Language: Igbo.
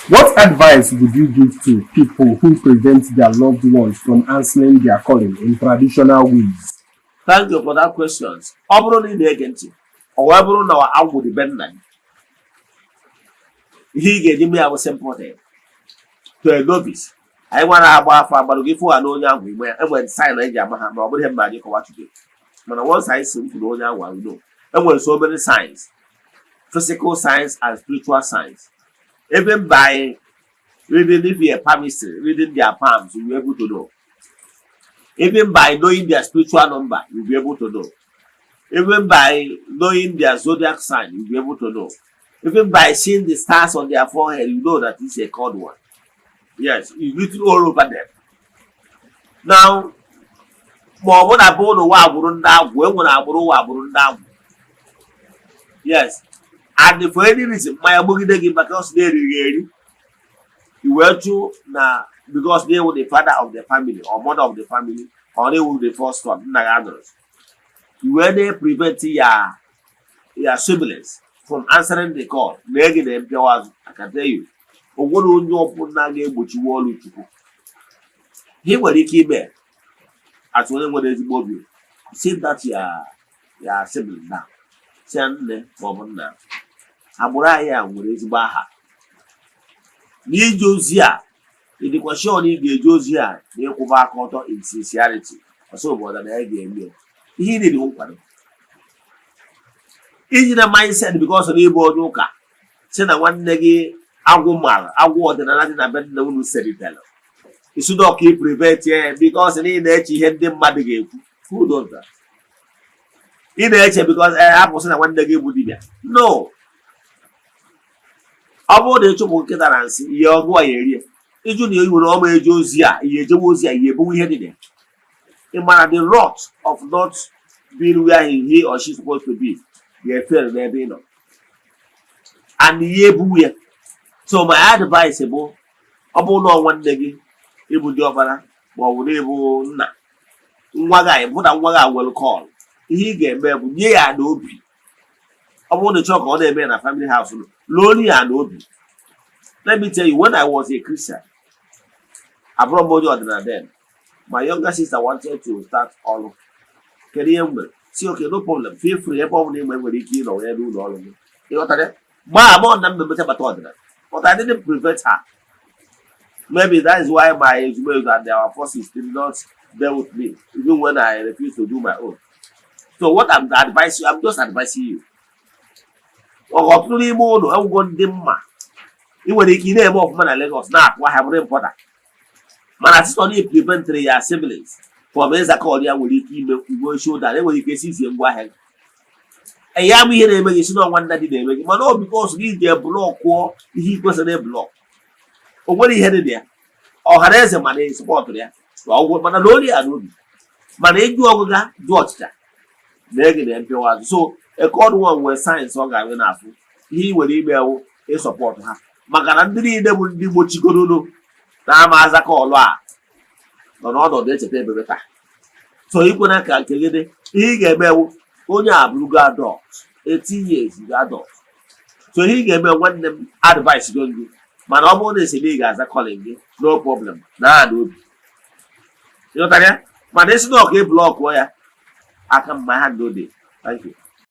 What advice would you give to people who prevent their loved ones from answering their calling in traditional ways? Thank you for that question. Ọ bụrụ na ị na-ege ntị, ọ wee bụrụ na agwụ dị be nna gị, ihe ị ga-eji mee ya bụ simple thing. To a novice, anyị nwere agba afọ agbarụ gị fụ ha na onye ahụ igbe ya enwere sign eji ama ha ma ọ bụrụ ihe mma anyị kọwa today. Mana once anyị si mkpụrụ onye ahụ ahụ know enwere so many signs, physical signs and spiritual signs. Even by reading if you're palmistry, reading their palms, you'll be able to know. Even by knowing their spiritual number, you'll be able to know. Even by knowing their zodiac sign, you'll be able to know. Even by seeing the stars on their forehead, you know that it's a called one. Yes, it's written all over them. Now, yes, and for any reason, my abogide give because they really you were to now because they were the father of the family or mother of the family, or they were the first one, like others. You were they prevent your siblings from answering the call, making them powers, I can tell you. Or what would you open that game which you want to do? He will keep there. As well as above you. See that your sibling now. Send them for now. Aburaya nwere ezigbo aha. N'ije ozi a, ịdịkwa sure na ị ga-eje ozi a na-ekwuba aka ọtọ in sincerity. Ọsọ obodo na ya ga-eme. Ihe niile nkwado. Iji na mindset because na ịbụ onye ụka. Si na nwanne gị agwụ mara, agwụ ọdịnala dị na be nna unu seritere. Isi na ọka prevent ya because na ị na-eche ihe ndị mmadụ ga-ekwu. Who does that? Ị na-eche because hapụ sị na nwanne gị bụ dibịa. No. Ọ bụrụ na ịchụpụ nkịta na nsị ihe ọgụ a ya erie ịjụ na iwere ọma eje ozi a ihe ejewe ozi a ihe ebuwe ihe dị na ị mara the rot of not being where he or she supposed to be ga-efere n'ebe ị nọ and ihe ebuwe ya. So my advice bụ ọ bụrụ na nwanne gị ịbụ dị ọbara ma ọ bụ na ịbụ nna nwa gị bụ na nwa gị wel call ihe ị ga-eme bụ nye ya n'obi. Ọ bụrụ na ịchọ ka ọ na-eme na family house ụlọ lonely and obi. Let me tell you, when I was a Christian, I brought money on then. My younger sister wanted to start all career. See, okay, no problem. Feel free. Everyone name when we kill or do all of it. You know what I mean? But I didn't prevent her. Maybe that is why my age and our forces did not bear with me, even when I refused to do my own. So what I'm just advising you. Ọtụtụ n'ime ụlọ egwugo ndị mma ị nwere ike ị na-eme ọfụma na Lagos na-akwa ha bụrụ mpọta mana site na preventịrị ya siblings from ịzakọrọ ya nwere ike ime ugbo shoulder enwere ike sizie ngwa ahịa ya bụ ihe na-eme gị si na ọnwa nna dị na-eme gị mana ọ bikos gị ji blọkụọ ihe ikwesịrị blọk o nwere ihe dị na ya ọhara eze mana sọpọtụrụ ya mana na ori ya n'obi mana ịjụ ọgụga jụ ọchịcha na-ege na mpịwa azụ. So a code one where science ọ ga-abịa n'afọ ihe i nwere ime ewu ịsọpọtụ ha maka na ndị niile bụ ndị gbochigoro na-ama azaka ọlụ a nọ n'ọnọdụ echeta ebebe taa. So ikwena ka nke gị dị ihe ị ga-eme ewu onye a bụrụgo adult 18 years ga adult. So ihe ị ga-eme nwanne m advice go gị mana ọ bụrụ na esi ị ga-aza calling gị no problem na n'obi ịghọtara ya mana esi na ọka blọkụọ ya aka mma ha ndị ode. Thank you.